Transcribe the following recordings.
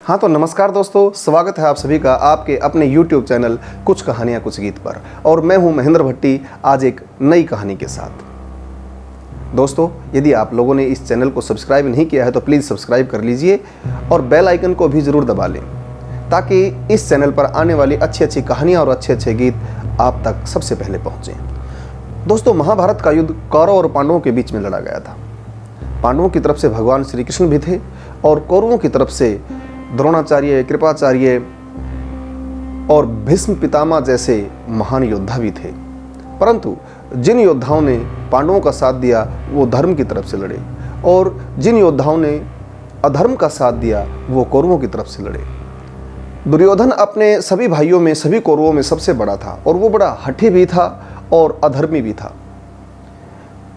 हाँ तो नमस्कार दोस्तों, स्वागत है आप सभी का आपके अपने YouTube चैनल कुछ कहानियाँ कुछ गीत पर। और मैं हूँ महेंद्र भट्टी, आज एक नई कहानी के साथ। दोस्तों, यदि आप लोगों ने इस चैनल को सब्सक्राइब नहीं किया है तो प्लीज़ सब्सक्राइब कर लीजिए और बेल आइकन को भी ज़रूर दबा लें, ताकि इस चैनल पर आने वाली अच्छी अच्छी कहानियाँ और अच्छे अच्छे गीत आप तक सबसे पहले पहुँचें। दोस्तों, महाभारत का युद्ध कौरव और पांडवों के बीच में लड़ा गया था। पांडवों की तरफ से भगवान श्री कृष्ण भी थे और कौरवों की तरफ से द्रोणाचार्य, कृपाचार्य और भीष्म पितामह जैसे महान योद्धा भी थे। परंतु जिन योद्धाओं ने पांडवों का साथ दिया वो धर्म की तरफ से लड़े, और जिन योद्धाओं ने अधर्म का साथ दिया वो कौरवों की तरफ से लड़े। दुर्योधन अपने सभी भाइयों में, सभी कौरवों में सबसे बड़ा था, और वो बड़ा हठी भी था और अधर्मी भी था।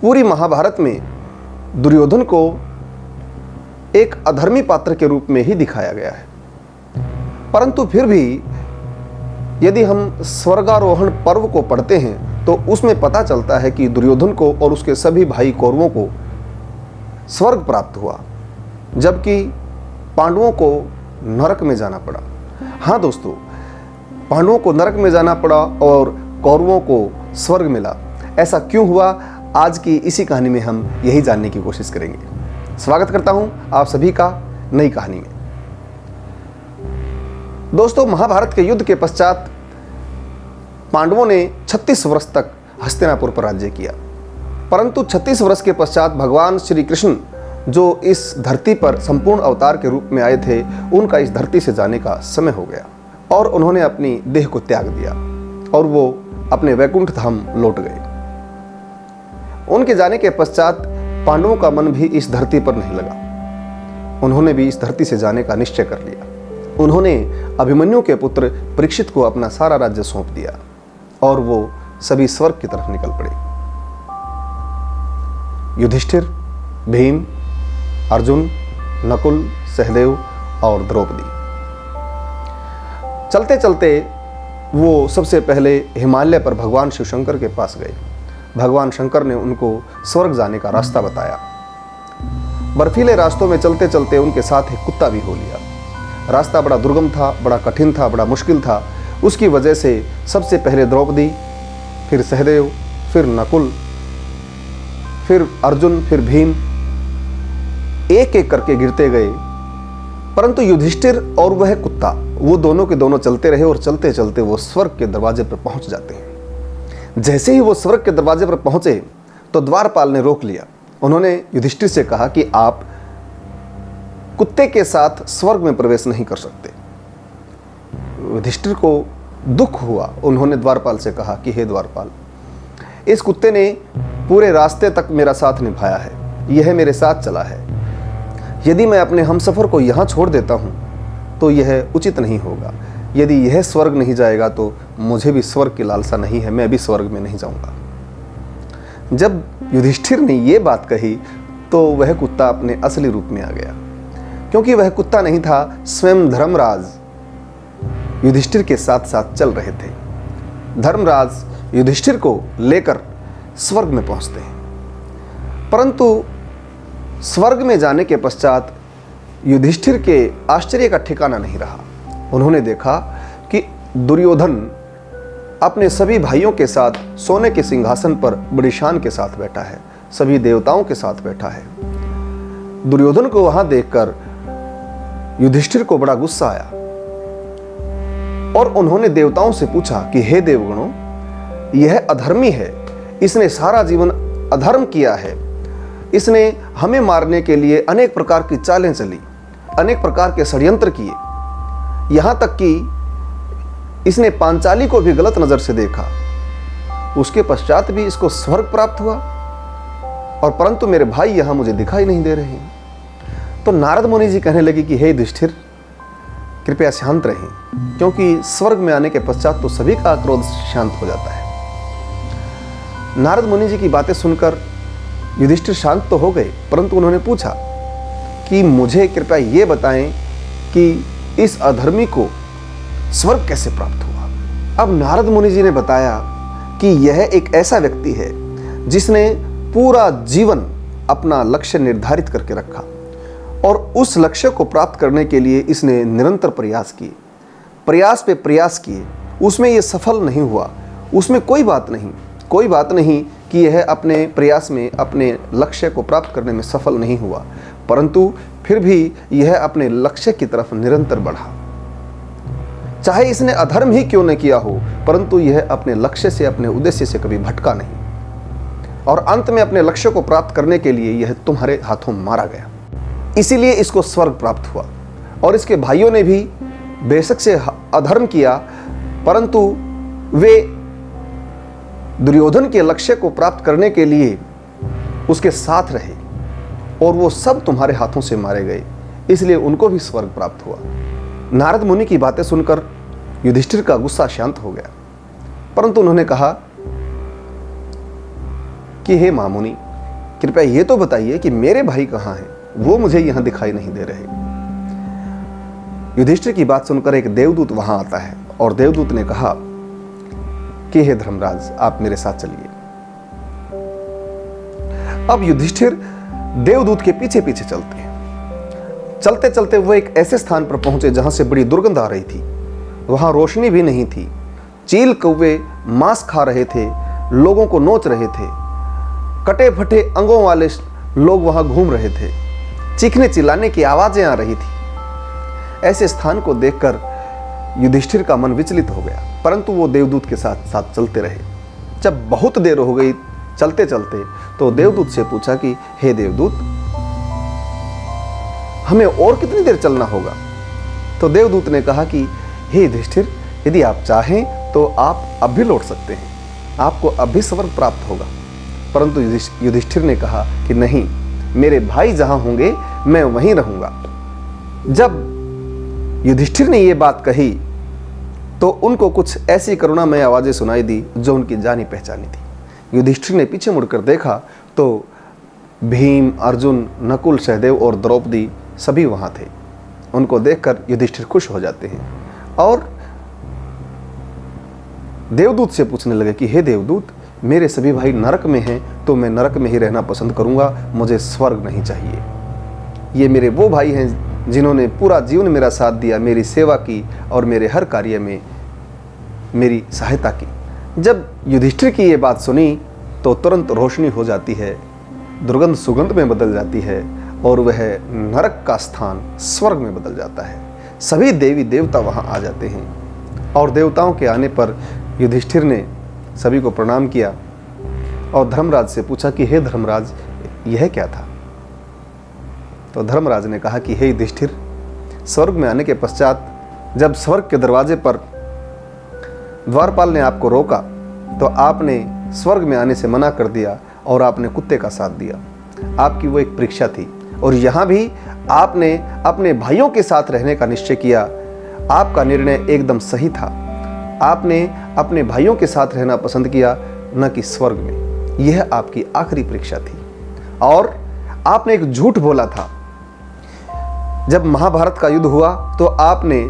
पूरी महाभारत में दुर्योधन को एक अधर्मी पात्र के रूप में ही दिखाया गया है। परंतु फिर भी यदि हम स्वर्गारोहण पर्व को पढ़ते हैं तो उसमें पता चलता है कि दुर्योधन को और उसके सभी भाई कौरवों को स्वर्ग प्राप्त हुआ, जबकि पांडवों को नरक में जाना पड़ा। हाँ दोस्तों, पांडवों को नरक में जाना पड़ा और कौरवों को स्वर्ग मिला। ऐसा क्यों हुआ, आज की इसी कहानी में हम यही जानने की कोशिश करेंगे। स्वागत करता हूं आप सभी का नई कहानी में। दोस्तों, महाभारत के युद्ध के पश्चात पांडवों ने 36 वर्ष तक हस्तिनापुर पर राज्य किया। परंतु 36 वर्ष के पश्चात भगवान श्री कृष्ण जो इस धरती पर संपूर्ण अवतार के रूप में आए थे, उनका इस धरती से जाने का समय हो गया और उन्होंने अपनी देह को त्याग दिया और वो अपने वैकुंठ धाम लौट गए। उनके जाने के पश्चात पांडवों का मन भी इस धरती पर नहीं लगा। उन्होंने भी इस धरती से जाने का निश्चय कर लिया। उन्होंने अभिमन्यु के पुत्र परीक्षित को अपना सारा राज्य सौंप दिया और वो सभी स्वर्ग की तरफ निकल पड़े। युधिष्ठिर, भीम, अर्जुन, नकुल, सहदेव और द्रौपदी चलते चलते वो सबसे पहले हिमालय पर भगवान शिव शंकर के पास गए। भगवान शंकर ने उनको स्वर्ग जाने का रास्ता बताया। बर्फीले रास्तों में चलते चलते उनके साथ एक कुत्ता भी हो लिया। रास्ता बड़ा दुर्गम था, बड़ा कठिन था, बड़ा मुश्किल था। उसकी वजह से सबसे पहले द्रौपदी, फिर सहदेव, फिर नकुल, फिर अर्जुन, फिर भीम एक एक करके गिरते गए। परंतु युधिष्ठिर और वह कुत्ता, वो दोनों के दोनों चलते रहे और चलते चलते वो स्वर्ग के दरवाजे पर पहुंच जाते हैं। जैसे ही वो स्वर्ग के दरवाजे पर पहुंचे तो द्वारपाल ने रोक लिया। उन्होंने युधिष्ठिर से कहा कि आप कुत्ते के साथ स्वर्ग में प्रवेश नहीं कर सकते। युधिष्ठिर को दुख हुआ। उन्होंने द्वारपाल से कहा कि हे द्वारपाल, इस कुत्ते ने पूरे रास्ते तक मेरा साथ निभाया है, यह मेरे साथ चला है। यदि मैं अपने हमसफर को यहाँ छोड़ देता हूँ तो यह उचित नहीं होगा। यदि यह स्वर्ग नहीं जाएगा तो मुझे भी स्वर्ग की लालसा नहीं है, मैं भी स्वर्ग में नहीं जाऊंगा। जब युधिष्ठिर ने यह बात कही तो वह कुत्ता अपने असली रूप में आ गया, क्योंकि वह कुत्ता नहीं था, स्वयं धर्मराज युधिष्ठिर के साथ साथ चल रहे थे। धर्मराज युधिष्ठिर को लेकर स्वर्ग में पहुंचते हैं। परंतु स्वर्ग में जाने के पश्चात युधिष्ठिर के आश्चर्य का ठिकाना नहीं रहा। उन्होंने देखा कि दुर्योधन अपने सभी भाइयों के साथ सोने के सिंहासन पर बड़ी शान के साथ बैठा है, सभी देवताओं के साथ बैठा है। दुर्योधन को वहां देखकर युधिष्ठिर को बड़ा गुस्सा आया और उन्होंने देवताओं से पूछा कि हे देवगणों, यह अधर्मी है, इसने सारा जीवन अधर्म किया है, इसने हमें मारने के लिए अनेक प्रकार की चालें चली, अनेक प्रकार के षड्यंत्र किए, यहां तक कि इसने पांचाली को भी गलत नजर से देखा। उसके पश्चात भी इसको स्वर्ग प्राप्त हुआ, और परंतु मेरे भाई यहां मुझे दिखाई नहीं दे रहे हैं। तो नारद मुनि जी कहने लगे कि हे युधिष्ठिर, कृपया शांत रहें, क्योंकि स्वर्ग में आने के पश्चात तो सभी का क्रोध शांत हो जाता है। नारद मुनि जी की बातें सुनकर युधिष्ठिर शांत तो हो गए, परंतु उन्होंने पूछा कि मुझे कृपया ये बताएं कि इस अधर्मी को स्वर्ग कैसे प्राप्त हुआ। अब नारद मुनि जी ने बताया कि यह एक ऐसा व्यक्ति है जिसने पूरा जीवन अपना लक्ष्य निर्धारित करके रखा। और उस लक्ष्य को प्राप्त करने के लिए इसने निरंतर प्रयास किए, प्रयास पे प्रयास किए। उसमें ये सफल नहीं हुआ, उसमें कोई बात नहीं कि यह अपने प्रयास में, अपने लक्ष्य को प्राप्त करने में सफल नहीं हुआ, परंतु फिर भी यह अपने लक्ष्य की तरफ निरंतर बढ़ा। चाहे इसने अधर्म ही क्यों न किया हो, परंतु यह अपने लक्ष्य से, अपने उद्देश्य से कभी भटका नहीं, और अंत में अपने लक्ष्य को प्राप्त करने के लिए यह तुम्हारे हाथों मारा गया। इसीलिए इसको स्वर्ग प्राप्त हुआ। और इसके भाइयों ने भी बेशक से अधर्म किया, परंतु वे दुर्योधन के लक्ष्य को प्राप्त करने के लिए उसके साथ रहे, और वो सब तुम्हारे हाथों से मारे गए, इसलिए उनको भी स्वर्ग प्राप्त हुआ। नारद मुनि की बातें सुनकर युधिष्ठिर का गुस्सा शांत हो गया, परंतु उन्होंने कहा कि हे महामुनि, कृपया ये तो बताइए कि मेरे भाई कहाँ हैं, वो मुझे यहां दिखाई नहीं दे रहे। युधिष्ठिर की बात सुनकर एक देवदूत वहां आता है, और देवदूत ने कहा कि हे धर्मराज, आप मेरे साथ चलिए। अब युधिष्ठिर देवदूत के पीछे पीछे चलते हैं। चलते चलते वो एक ऐसे स्थान पर पहुंचे जहां से बड़ी दुर्गंध आ रही थी। वहां रोशनी भी नहीं थी। चील कौवे मांस खा रहे थे, लोगों को नोच रहे थे, कटे फटे अंगों वाले लोग वहां घूम रहे थे, चीखने चिल्लाने की आवाजें आ रही थी। ऐसे स्थान को देखकर युधिष्ठिर का मन विचलित हो गया, परंतु वो देवदूत के साथ साथ चलते रहे। जब बहुत देर हो गई चलते चलते, तो देवदूत से पूछा कि हे देवदूत, हमें और कितनी देर चलना होगा? तो देवदूत ने कहा कि हे युधिष्ठिर, यदि आप चाहें तो आप अब भी लौट सकते हैं, आपको अब भी स्वर्ग प्राप्त होगा। परंतु युधिष्ठिर ने कहा कि नहीं, मेरे भाई जहां होंगे मैं वहीं रहूंगा। जब युधिष्ठिर ने यह बात कही तो उनको कुछ ऐसी करुणामय आवाजें सुनाई दी जो उनकी जानी पहचानी थी। युधिष्ठिर ने पीछे मुड़कर देखा तो भीम, अर्जुन, नकुल, सहदेव और द्रौपदी सभी वहां थे। उनको देखकर युधिष्ठिर खुश हो जाते हैं और देवदूत से पूछने लगे कि हे देवदूत, मेरे सभी भाई नरक में हैं, तो मैं नरक में ही रहना पसंद करूंगा, मुझे स्वर्ग नहीं चाहिए। ये मेरे वो भाई हैं जिन्होंने पूरा जीवन मेरा साथ दिया, मेरी सेवा की और मेरे हर कार्य में मेरी सहायता की। जब युधिष्ठिर की ये बात सुनी तो तुरंत रोशनी हो जाती है, दुर्गंध सुगंध में बदल जाती है और वह नरक का स्थान स्वर्ग में बदल जाता है। सभी देवी देवता वहां आ जाते हैं और देवताओं के आने पर युधिष्ठिर ने सभी को प्रणाम किया और धर्मराज से पूछा कि हे धर्मराज, यह क्या था? तो धर्मराज ने कहा कि हे युधिष्ठिर, स्वर्ग में आने के पश्चात जब स्वर्ग के दरवाजे पर द्वारपाल ने आपको रोका तो आपने स्वर्ग में आने से मना कर दिया और आपने कुत्ते का साथ दिया। आपकी वो एक परीक्षा थी और यहाँ भी आपने अपने भाइयों के साथ रहने का निश्चय किया। आपका निर्णय एकदम सही था। आपने अपने भाइयों के साथ रहना पसंद किया, न कि स्वर्ग में। यह आपकी आखिरी परीक्षा थी और आपने एक झूठ बोला था। जब महाभारत का युद्ध हुआ तो आपने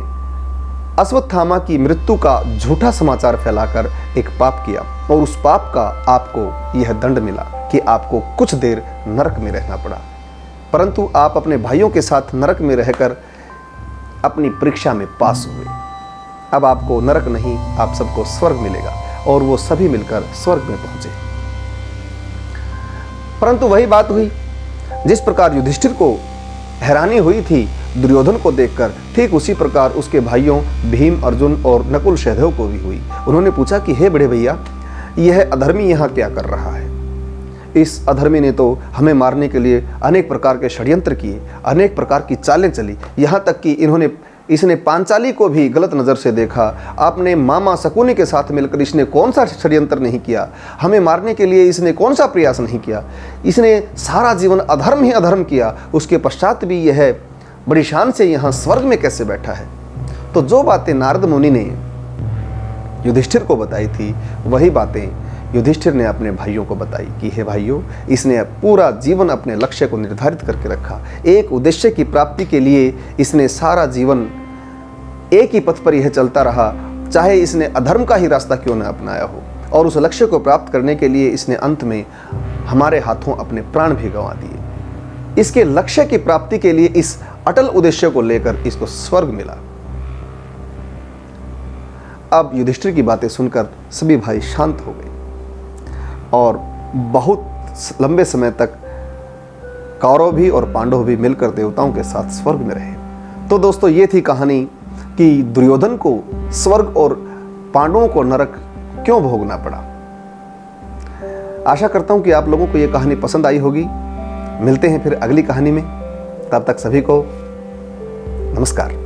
अश्वत्थामा की मृत्यु का झूठा समाचार फैलाकर एक पाप किया और उस पाप का आपको यह दंड मिला कि आपको कुछ देर नरक में रहना पड़ा। परंतु आप अपने भाइयों के साथ नरक में रहकर अपनी परीक्षा में पास हुए। अब आपको नरक नहीं, आप सबको स्वर्ग मिलेगा और वो सभी मिलकर स्वर्ग में पहुंचे। परंतु वही बात हुई जिस प्रकार युधिष्ठिर को हैरानी हुई थी दुर्योधन को देखकर, ठीक उसी प्रकार उसके भाइयों भीम, अर्जुन और नकुल, सहदेव को भी हुई। उन्होंने पूछा कि हे बड़े भैया, यह अधर्मी यहाँ क्या कर रहा है? इस अधर्मी ने तो हमें मारने के लिए अनेक प्रकार के षड्यंत्र किए, अनेक प्रकार की चालें चली, यहाँ तक कि इसने पांचाली को भी गलत नज़र से देखा। आपने मामा शकुनी के साथ मिलकर इसने कौन सा षड्यंत्र नहीं किया? हमें मारने के लिए इसने कौन सा प्रयास नहीं किया? इसने सारा जीवन अधर्म ही अधर्म किया, उसके पश्चात भी यह बड़ी शान से यहाँ स्वर्ग में कैसे बैठा है? तो जो बातें नारद मुनि ने युधिष्ठिर को बताई थी, वही बातें युधिष्ठिर ने अपने भाइयों को बताई कि हे भाइयों, इसने पूरा जीवन अपने लक्ष्य को निर्धारित करके रखा। एक उद्देश्य की प्राप्ति के लिए इसने सारा जीवन एक ही पथ पर यह चलता रहा, चाहे इसने अधर्म का ही रास्ता क्यों न अपनाया हो, और उस लक्ष्य को प्राप्त करने के लिए इसने अंत में हमारे हाथों अपने प्राण भी गंवा दिए। इसके लक्ष्य की प्राप्ति के लिए, इस अटल उद्देश्य को लेकर इसको स्वर्ग मिला। अब युधिष्ठिर की बातें सुनकर सभी भाई शांत हो गए और बहुत लंबे समय तक कौरव भी और पांडव भी मिलकर देवताओं के साथ स्वर्ग में रहे। तो दोस्तों, ये थी कहानी कि दुर्योधन को स्वर्ग और पांडवों को नरक क्यों भोगना पड़ा। आशा करता हूं कि आप लोगों को यह कहानी पसंद आई होगी। मिलते हैं फिर अगली कहानी में। तब तक सभी को नमस्कार।